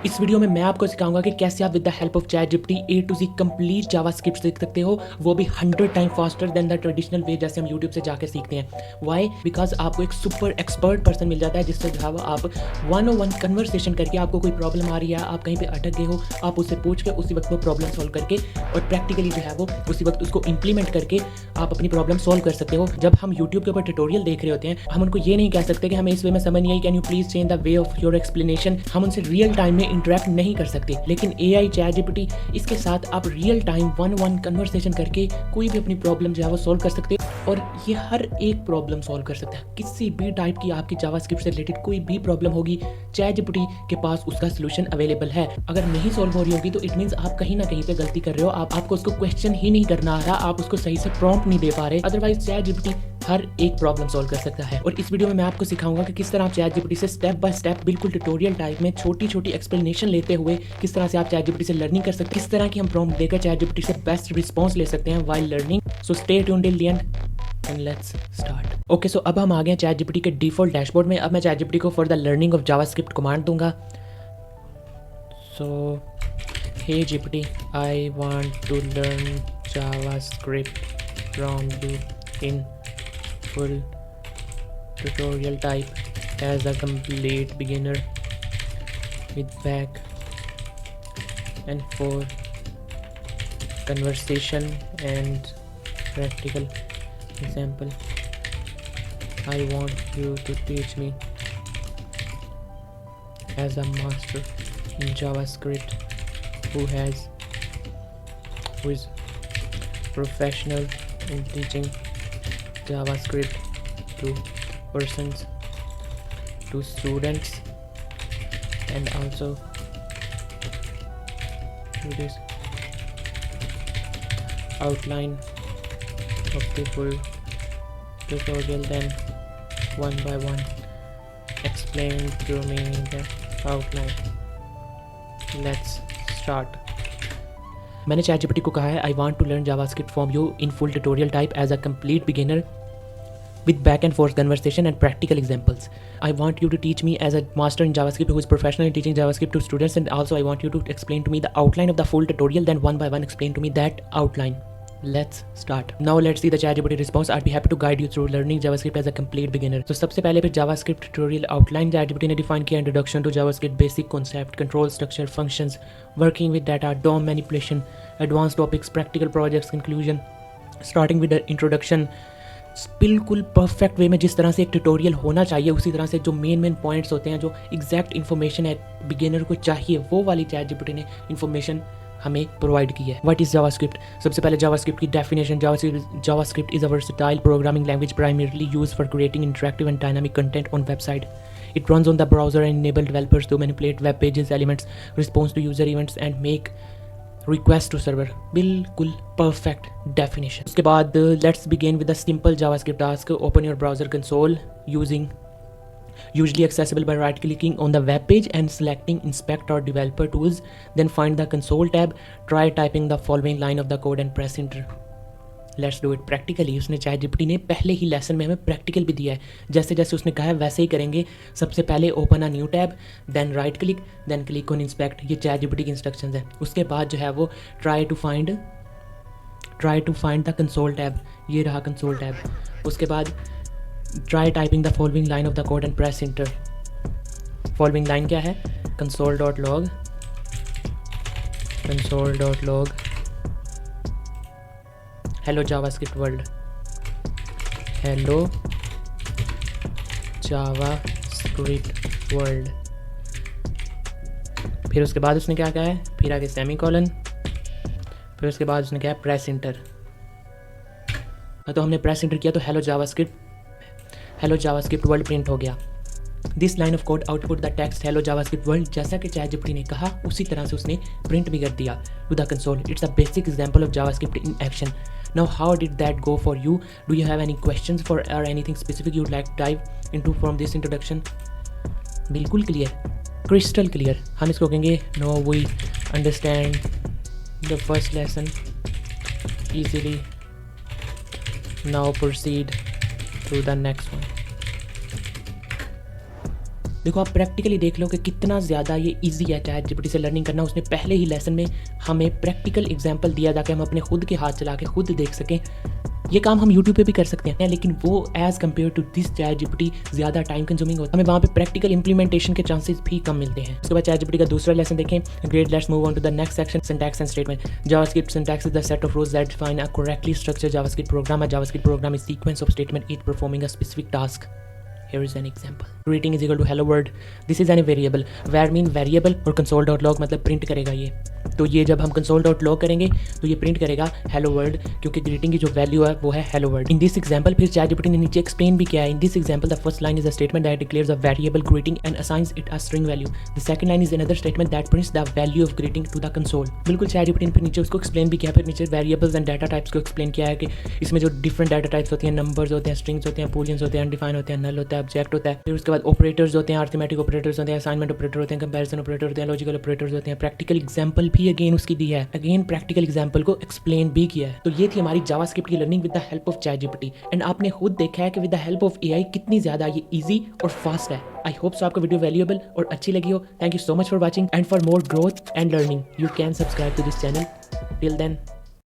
इस वीडियो में मैं आपको सिखाऊंगा कि कैसे आप with the help of ChatGPT A to Z complete JavaScript सीख सकते हो, वो भी 100 time faster than the traditional way जैसे हम यूट्यूब से जाकर सीखते हैं। वाई? बिकॉज आपको एक सुपर एक्सपर्ट पर्सन मिल जाता है जिससे जो है वो आप 1-on-1 कन्वर्सेशन करके, आपको कोई प्रॉब्लम आ रही है, आप कहीं पे अटक गए हो, आप उससे पूछ के उसी वक्त वो प्रॉब्लम सॉल्व करके और प्रैक्टिकली जो है वो उसी वक्त उसको इंप्लीमेंट करके आप अपनी प्रॉब्लम सॉल्व कर सकते हो। जब हम यूट्यूब के ऊपर ट्यूटोरियल देख रहे होते हैं, हम उनको ये नहीं कह सकते कि हमें इस वे में समझ नहीं आई, can you please change the way of your explanation. हम उनसे रियल टाइम में इंटरेक्ट नहीं कर सकते, लेकिन AI ChatGPT इसके साथ आप रियल टाइम 1-on-1 कन्वर्सेशन करके कोई भी अपनी प्रॉब्लम जो है वो सॉल्व कर सकते हैं, और ये हर एक प्रॉब्लम सॉल्व कर सकता है। किसी भी टाइप की आपकी जावास्क्रिप्ट से रिलेटेड कोई भी प्रॉब्लम होगी, ChatGPT के पास उसका सोल्यूशन अवेलेबल है। अगर नहीं सॉल्व हो रही होगी तो इट मींस आप कहीं ना कहीं पे गलती कर रहे हो, आपको उसको क्वेश्चन ही नहीं करना आ रहा, आप उसको सही से प्रॉम्प्ट नहीं दे पा रहे। अदरवाइज ChatGPT हर एक प्रॉब्लम सॉल्व कर सकता है। और इस वीडियो में मैं आपको सिखाऊंगा कि किस तरह आप ChatGPT से स्टेप बाय स्टेप बिल्कुल ट्यूटोरियल टाइप में छोटी छोटी एक्सप्लेनेशन लेते हुए किस तरह से आप ChatGPT से लर्निंग कर सकते हैं, किस तरह की हम प्रॉम्प्ट देकर ChatGPT से बेस्ट रिस्पॉन्स ले सकते हैं while learning. So stay tuned till the end and let's start. Okay, so अब हम आ गए ChatGPT के डिफॉल्ट डैशबोर्ड में। अब मैं ChatGPT को for the learning of JavaScript command दूंगा। So hey GPT, I want to learn JavaScript from you in full tutorial type as a complete beginner with back and forth conversation and practical example. I want you to teach me as a master in JavaScript who is professional in teaching JavaScript to persons, to students, and also to this outline of the full tutorial, then one by one explain to me the outline. Let's start. मैंने ChatGPT को कहा है I want to learn JavaScript from you in full tutorial type as a complete beginner with back and forth conversation and practical examples. I want you to teach me as a master in JavaScript who is professional in teaching JavaScript to students, and also I want you to explain to me the outline of the full tutorial, then one by one explain to me that outline. Let's start. Now let's see the ChatGPT response. I'd be happy to guide you through learning JavaScript as a complete beginner. तो सबसे पहले फिर JavaScript tutorial outline ChatGPT ने define किया introduction to JavaScript, basic concept, control structure, functions, working with data, DOM manipulation, advanced topics, practical projects, conclusion. Starting with the introduction, बिल्कुल perfect way में जिस तरह से एक ट्यूटोरियल होना चाहिए, उसी तरह से जो मेन पॉइंट्स होते हैं, जो एग्जैक्ट इन्फॉर्मेशन है बिगिनर को चाहिए, वो वाली ChatGPT ने इन्फॉर्मेशन हमें प्रोवाइड की है। What is JavaScript? सबसे पहले जावास्क्रिप्ट की definition. JavaScript is a versatile programming language primarily used for creating interactive and dynamic content on website. It runs on the browser and enable developers to manipulate web pages, elements, response to user events and make request to server. बिल्कुल perfect definition. उसके बाद let's begin with the simple JavaScript task. Open your browser console using usually accessible by right clicking on the web page and selecting inspect or developer tools. Then find the console tab. Try typing the following line of the code and press enter. Let's do it practically. उसने ChatGPT ने पहले ही lesson में हमें practical भी दिया है, जैसे जैसे उसने कहा है वैसे ही करेंगे. सबसे पहले open a new tab, then right click, then click on inspect. ये ChatGPT की इंस्ट्रक्शंस है. उसके बाद जो है वो try to find the console tab. ये रहा कंसोल टैब. उसके बाद try typing the following line of the code and press enter. Following line क्या है? console.log hello JavaScript world, hello JavaScript world. फिर उसके बाद उसने क्या कहा है? फिर आगे सेमीकोलन. फिर उसके बाद उसने कहा है प्रेस इंटर. तो हमने प्रेस इंटर किया तो हेलो जावास्क्रिप्ट वर्ल्ड प्रिंट हो गया. This line of code output the text hello JavaScript world. जैसा कि ChatGPT ने कहा उसी तरह से उसने प्रिंट भी कर दिया to the console. It's a basic example of JavaScript in action. Now how did that go for you? Do you have any questions for or anything specific you'd like to dive into from this introduction? बिल्कुल clear, crystal clear. हम इसको कहेंगे no we understand the first lesson easily. Now proceed to the next one. देखो आप practically देख लो कि कितना ज़्यादा ये इजी है चैट जीपीटी से लर्निंग करना। उसने पहले ही लेसन में हमें प्रैक्टिकल एग्जांपल दिया ताकि हम अपने खुद के हाथ चला के खुद देख सकें। ये काम हम यूट्यूब पे भी कर सकते हैं, लेकिन वो as compare to this ChatGPT ज़्यादा टाइम कंज्यूमिंग होता है। हमें वहाँ पे प्रैक्टिकल इंप्लीमेंटेशन के चांसेस भी कम मिलते हैं। उसके बाद चैट जीपीटी का दूसरा लेसन देखें। Great, let's move on to the next section, syntax and statement. JavaScript syntax is the set of rules that define a correctly structured JavaScript program. A JavaScript program is sequence of statement each performing a specific task. Here is an example. Greeting is equal to hello world. This is any variable. Var mean variable और console.log मतलब print करेगा ये। तो ये जब हम console.log करेंगे तो ये प्रिंट करेगा hello world, क्योंकि greeting की जो वैल्यू है वो है hello world. In this example फिर ChatGPT ने नीचे explain भी किया है. In this example the first line is a statement that declares a variable greeting and assigns it a string value. The second line is another statement that prints the value of greeting to the console. बिल्कुल ChatGPT ने फिर नीचे उसको explain भी किया, फिर नीचे variables and data types को explain किया है कि इसमें जो different data types होती हैं, numbers होते हैं, strings होते हैं, booleans होते हैं, undefined होते हैं, null होता है, object होता है। फिर उसके बाद ऑपरेटर्स होते हैं, अरिथमेटिक ऑपरेटर्स होते हैं, असाइनमेंट ऑपरेटर होते हैं, कंपैरिजन ऑपरेटर होते हैं, लॉजिकल ऑपरेटर्स होते हैं। प्रैक्टिकल एग्जांपल भी अगेन उसकी दी है, अगेन प्रैक्टिकल एग्जांपल को एक्सप्लेन भी किया है। तो ये थी हमारी जावास्क्रिप्ट की learning with the help of ChatGPT. And आपने खुद देखा है कि with the help of AI कितनी ज़्यादा ये ईजी और फास्ट है। आई होप सो आपको वीडियो वैल्यूएबल और अच्छी लगी हो। Thank you so much for watching and for more growth and learning you can subscribe to this channel. Till then